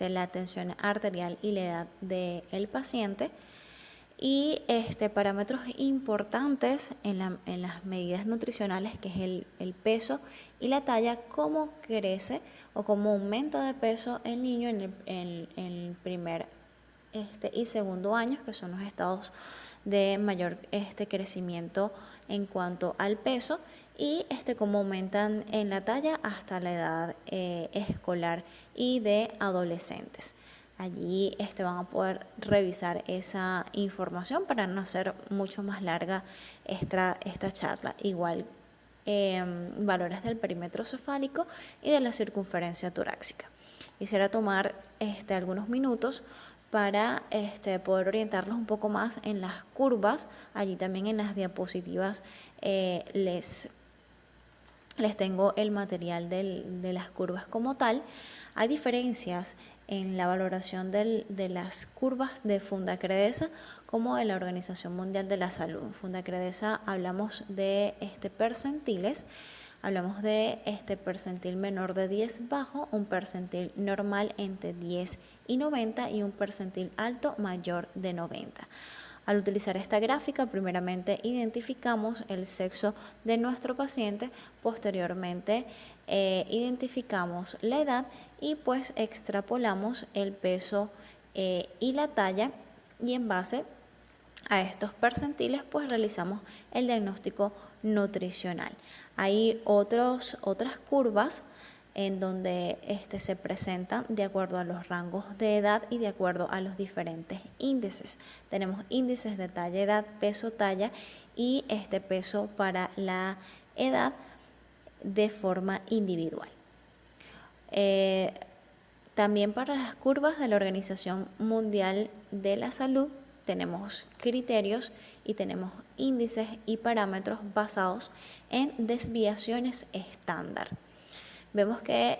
la tensión arterial y la edad del paciente. Y parámetros importantes en las medidas nutricionales, que es el peso y la talla, cómo crece o cómo aumenta de peso el niño en el primer y segundo años, que son los estados de mayor crecimiento en cuanto al peso, y cómo aumentan en la talla hasta la edad escolar y de adolescentes. Allí van a poder revisar esa información para no hacer mucho más larga esta charla. Igual valores del perímetro cefálico y de la circunferencia torácica. Quisiera tomar algunos minutos para poder orientarnos un poco más en las curvas. Allí también en las diapositivas les tengo el material de las curvas como tal. Hay diferencias en la valoración de las curvas de Fundacredesa como de la Organización Mundial de la Salud. En Fundacredesa hablamos de percentiles. Hablamos de percentil menor de 10 bajo, un percentil normal entre 10 y 90 y un percentil alto mayor de 90. Al utilizar esta gráfica, primeramente identificamos el sexo de nuestro paciente, posteriormente identificamos la edad y pues extrapolamos el peso y la talla, y en base a estos percentiles pues realizamos el diagnóstico nutricional. Hay otras curvas en donde se presentan de acuerdo a los rangos de edad y de acuerdo a los diferentes índices. Tenemos índices de talla, edad, peso, talla y peso para la edad de forma individual. También para las curvas de la Organización Mundial de la Salud tenemos criterios y tenemos índices y parámetros basados en desviaciones estándar. Vemos que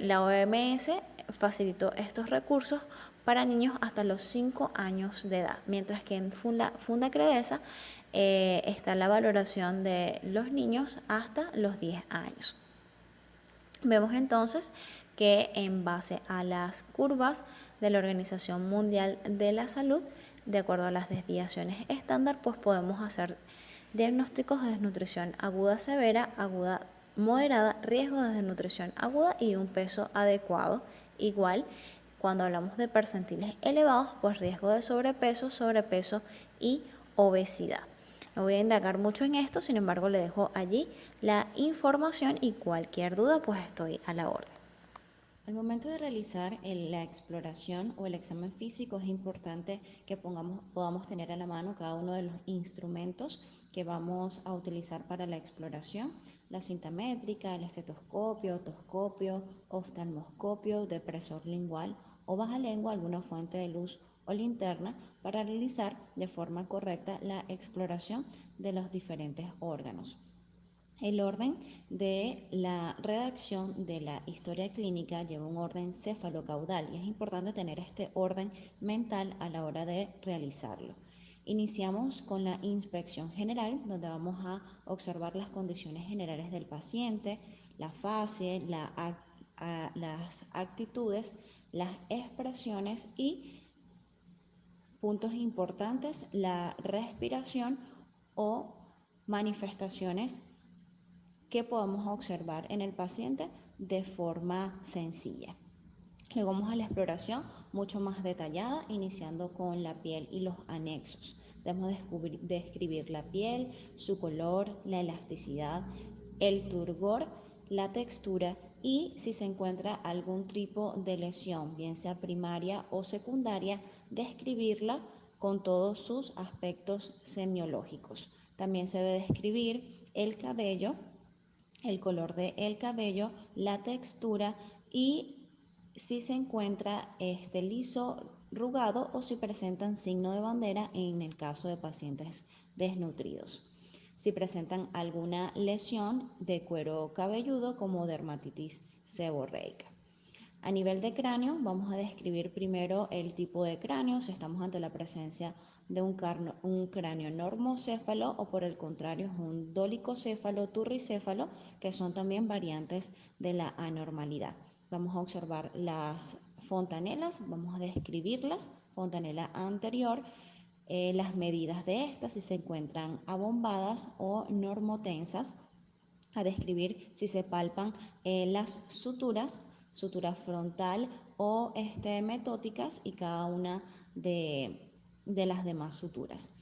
la OMS facilitó estos recursos para niños hasta los 5 años de edad, mientras que en Fundacredesa está la valoración de los niños hasta los 10 años. Vemos entonces que en base a las curvas de la Organización Mundial de la Salud, de acuerdo a las desviaciones estándar, pues podemos hacer diagnósticos de desnutrición aguda severa, aguda moderada, riesgo de desnutrición aguda y un peso adecuado. Igual, cuando hablamos de percentiles elevados, pues riesgo de sobrepeso y obesidad. No voy a indagar mucho en esto, sin embargo le dejo allí la información y cualquier duda pues estoy a la orden. Al momento de realizar la exploración o el examen físico es importante que podamos tener a la mano cada uno de los instrumentos que vamos a utilizar para la exploración: la cinta métrica, el estetoscopio, otoscopio, oftalmoscopio, depresor lingual o baja lengua, alguna fuente de luz o linterna para realizar de forma correcta la exploración de los diferentes órganos. El orden de la redacción de la historia clínica lleva un orden cefalocaudal y es importante tener este orden mental a la hora de realizarlo. Iniciamos con la inspección general, donde vamos a observar las condiciones generales del paciente, la fase, las actitudes, las expresiones y, puntos importantes, la respiración o manifestaciones que podemos observar en el paciente de forma sencilla. Luego vamos a la exploración mucho más detallada, iniciando con la piel y los anexos. Debemos describir la piel, su color, la elasticidad, el turgor, la textura y si se encuentra algún tipo de lesión, bien sea primaria o secundaria, describirla con todos sus aspectos semiológicos. También se debe describir el cabello, el color del cabello, la textura y si se encuentra liso, rugado o si presentan signo de bandera en el caso de pacientes desnutridos. Si presentan alguna lesión de cuero cabelludo como dermatitis seborreica. A nivel de cráneo, vamos a describir primero el tipo de cráneo, si estamos ante la presencia de un cráneo normocéfalo o por el contrario es un dolicocéfalo, turricéfalo, que son también variantes de la anormalidad. Vamos a observar las fontanelas, vamos a describirlas, fontanela anterior, las medidas de estas, si se encuentran abombadas o normotensas, a describir si se palpan las sutura frontal o metóticas y cada una de las demás suturas.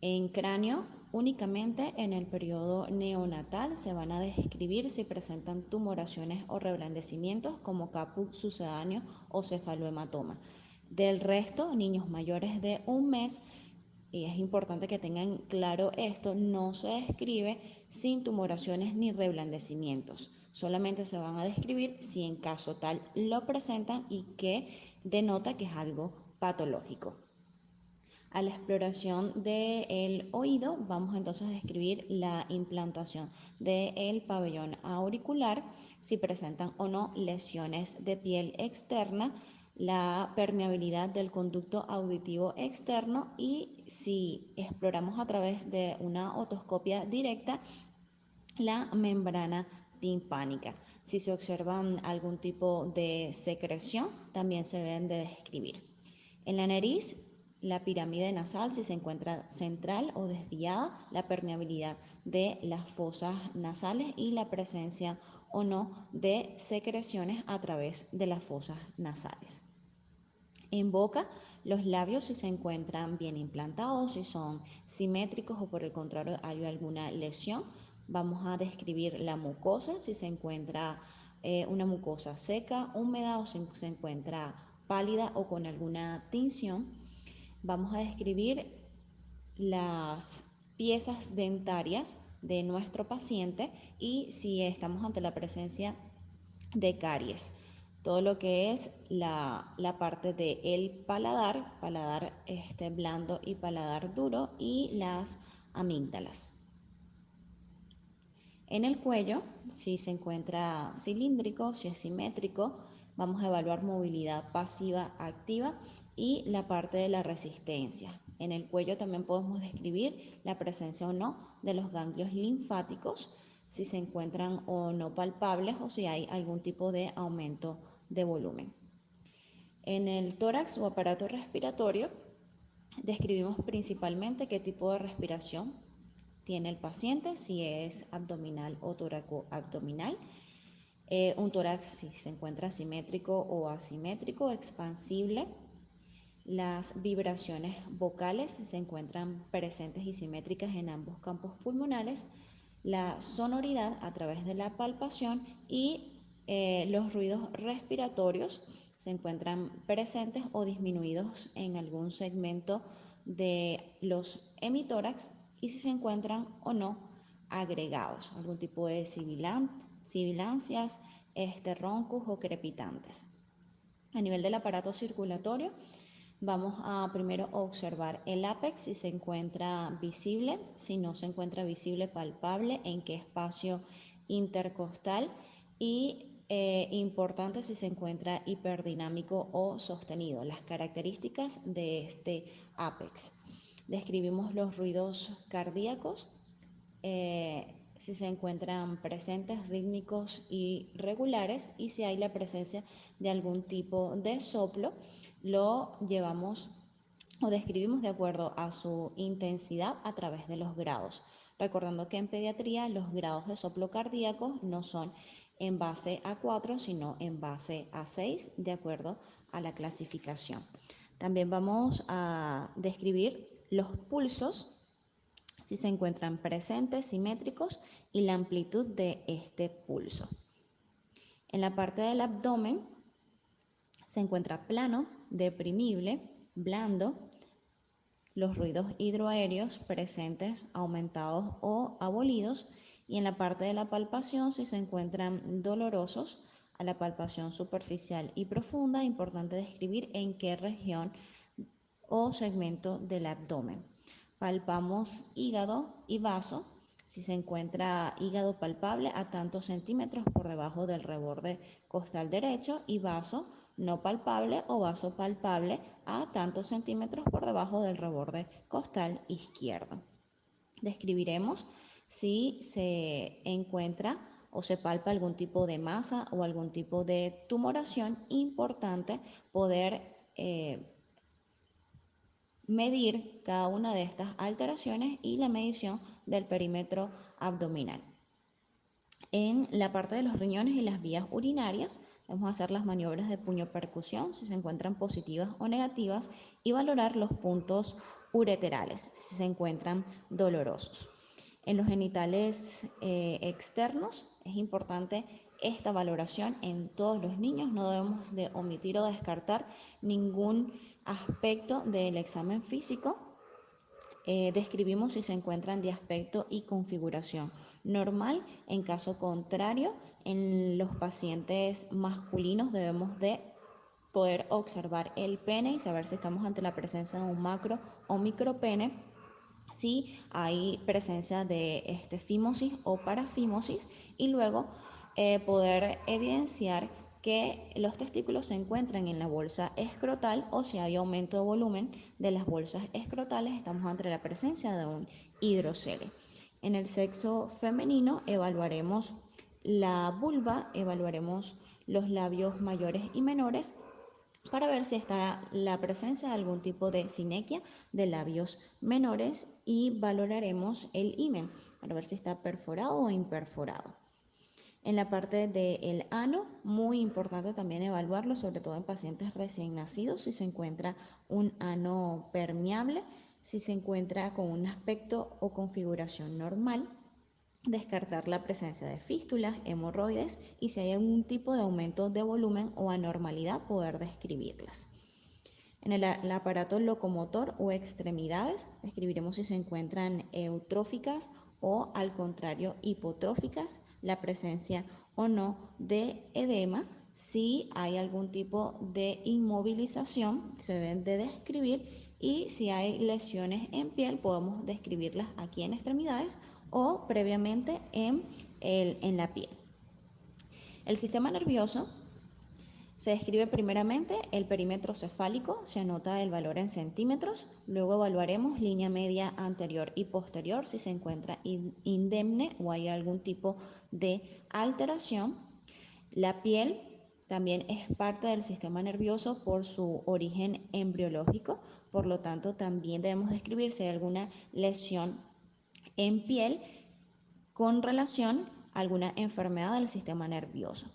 En cráneo, únicamente en el periodo neonatal se van a describir si presentan tumoraciones o reblandecimientos como caput sucedáneo o cefalohematoma. Del resto, niños mayores de un mes, y es importante que tengan claro esto, no se describe sin tumoraciones ni reblandecimientos. Solamente se van a describir si en caso tal lo presentan y que denota que es algo patológico. A la exploración del oído vamos entonces a describir la implantación del pabellón auricular, si presentan o no lesiones de piel externa, la permeabilidad del conducto auditivo externo y si exploramos a través de una otoscopia directa la membrana timpánica. Si se observan algún tipo de secreción, también se deben de describir. En la nariz, la pirámide nasal, si se encuentra central o desviada, la permeabilidad de las fosas nasales y la presencia o no de secreciones a través de las fosas nasales. En boca, los labios si se encuentran bien implantados, si son simétricos o por el contrario hay alguna lesión. Vamos a describir la mucosa, si se encuentra una mucosa seca, húmeda o si se encuentra pálida o con alguna tinción. Vamos a describir las piezas dentarias de nuestro paciente y si estamos ante la presencia de caries. Todo lo que es la parte del paladar blando y paladar duro y las amígdalas. En el cuello, si se encuentra cilíndrico, si es simétrico, vamos a evaluar movilidad pasiva activa y la parte de la resistencia. En el cuello también podemos describir la presencia o no de los ganglios linfáticos, si se encuentran o no palpables o si hay algún tipo de aumento de volumen. En el tórax o aparato respiratorio, describimos principalmente qué tipo de respiración tiene el paciente, si es abdominal o tóraco-abdominal. Un tórax si se encuentra simétrico o asimétrico, expansible. Las vibraciones vocales si se encuentran presentes y simétricas en ambos campos pulmonares. La sonoridad a través de la palpación y los ruidos respiratorios se encuentran presentes o disminuidos en algún segmento de los hemitórax y si se encuentran o no agregados, algún tipo de sibilancias, roncos o crepitantes. A nivel del aparato circulatorio, vamos a primero observar el ápex, si se encuentra visible, si no se encuentra visible, palpable, en qué espacio intercostal y importante si se encuentra hiperdinámico o sostenido, las características de este ápex. Describimos los ruidos cardíacos, si se encuentran presentes, rítmicos y regulares, y si hay la presencia de algún tipo de soplo, lo llevamos o describimos de acuerdo a su intensidad a través de los grados. Recordando que en pediatría los grados de soplo cardíaco no son en base a 4, sino en base a 6, de acuerdo a la clasificación. También vamos a describir los pulsos, si se encuentran presentes, simétricos y la amplitud de este pulso. En la parte del abdomen se encuentra plano, deprimible, blando, los ruidos hidroaéreos presentes, aumentados o abolidos, y en la parte de la palpación si se encuentran dolorosos a la palpación superficial y profunda, importante describir en qué región o segmento del abdomen. Palpamos hígado y vaso, si se encuentra hígado palpable a tantos centímetros por debajo del reborde costal derecho y vaso no palpable o vaso palpable a tantos centímetros por debajo del reborde costal izquierdo. Describiremos si se encuentra o se palpa algún tipo de masa o algún tipo de tumoración. Importante poder medir cada una de estas alteraciones y la medición del perímetro abdominal. En la parte de los riñones y las vías urinarias, vamos a hacer las maniobras de puño percusión, si se encuentran positivas o negativas, y valorar los puntos ureterales, si se encuentran dolorosos. En los genitales externos es importante esta valoración en todos los niños. No debemos de omitir o descartar ningún aspecto del examen físico. Describimos si se encuentran de aspecto y configuración normal. En caso contrario, en los pacientes masculinos debemos de poder observar el pene y saber si estamos ante la presencia de un macro o micropene, si hay presencia de fimosis o parafimosis, y luego poder evidenciar que los testículos se encuentran en la bolsa escrotal, o si hay aumento de volumen de las bolsas escrotales, estamos ante la presencia de un hidrocele. En el sexo femenino evaluaremos la vulva, evaluaremos los labios mayores y menores para ver si está la presencia de algún tipo de sinequia de labios menores, y valoraremos el himen para ver si está perforado o imperforado. En la parte del ano, muy importante también evaluarlo, sobre todo en pacientes recién nacidos, si se encuentra un ano permeable, si se encuentra con un aspecto o configuración normal. Descartar la presencia de fístulas, hemorroides, y si hay algún tipo de aumento de volumen o anormalidad, poder describirlas. En el aparato locomotor o extremidades, describiremos si se encuentran eutróficas o al contrario hipotróficas, la presencia o no de edema. Si hay algún tipo de inmovilización, se deben de describir, y si hay lesiones en piel, podemos describirlas aquí en extremidades o previamente en la piel. El sistema nervioso se describe primeramente el perímetro cefálico, se anota el valor en centímetros, luego evaluaremos línea media anterior y posterior si se encuentra indemne o hay algún tipo de alteración. La piel también es parte del sistema nervioso por su origen embriológico, por lo tanto también debemos describir si hay alguna lesión en piel con relación a alguna enfermedad del sistema nervioso.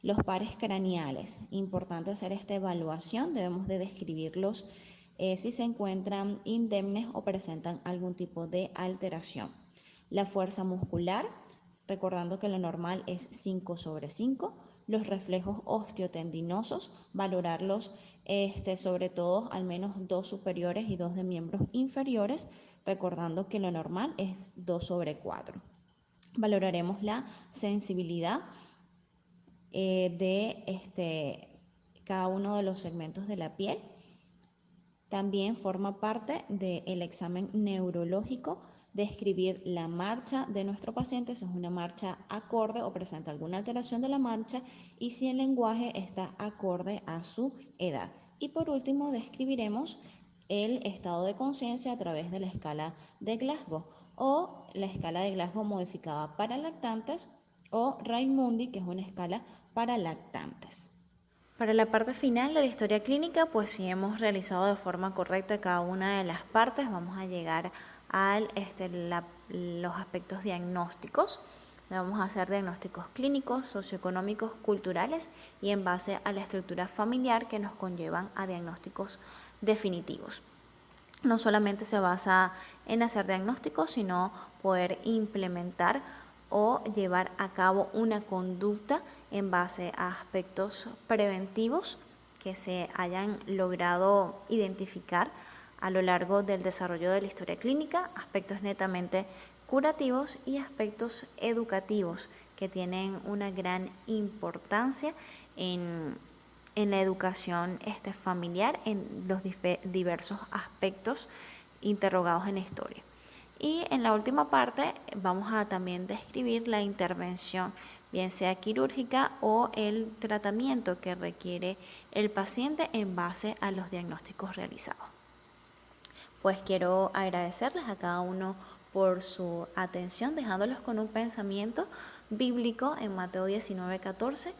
Los pares craneales, importante hacer esta evaluación, debemos de describirlos si se encuentran indemnes o presentan algún tipo de alteración. La fuerza muscular, recordando que lo normal es 5/5. Los reflejos osteotendinosos, valorarlos sobre todo al menos 2 superiores y 2 de miembros inferiores, recordando que lo normal es 2/4. Valoraremos la sensibilidad de cada uno de los segmentos de la piel. También forma parte del examen neurológico describir la marcha de nuestro paciente, si es una marcha acorde o presenta alguna alteración de la marcha, y si el lenguaje está acorde a su edad. Y por último, describiremos el estado de conciencia a través de la escala de Glasgow o la escala de Glasgow modificada para lactantes, o Raimondi, que es una escala para lactantes. Para la parte final de la historia clínica, pues si hemos realizado de forma correcta cada una de las partes, vamos a llegar a los aspectos diagnósticos. Vamos a hacer diagnósticos clínicos, socioeconómicos, culturales, y en base a la estructura familiar que nos conllevan a diagnósticos definitivos. No solamente se basa en hacer diagnósticos, sino poder implementar o llevar a cabo una conducta en base a aspectos preventivos que se hayan logrado identificar a lo largo del desarrollo de la historia clínica, aspectos netamente curativos y aspectos educativos que tienen una gran importancia en la educación familiar en los diversos aspectos interrogados en la historia. Y en la última parte vamos a también describir la intervención, bien sea quirúrgica o el tratamiento que requiere el paciente en base a los diagnósticos realizados. Pues quiero agradecerles a cada uno por su atención, dejándolos con un pensamiento bíblico en Mateo 19:14,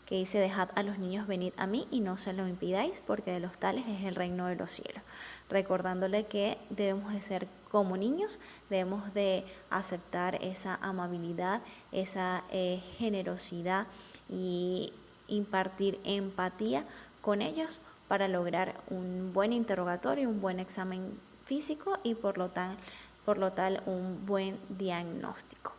que dice: dejad a los niños venid a mí y no se lo impidáis, porque de los tales es el reino de los cielos. Recordándole que debemos de ser como niños, debemos de aceptar esa amabilidad, esa generosidad y impartir empatía con ellos para lograr un buen interrogatorio y un buen examen físico y por lo tal un buen diagnóstico.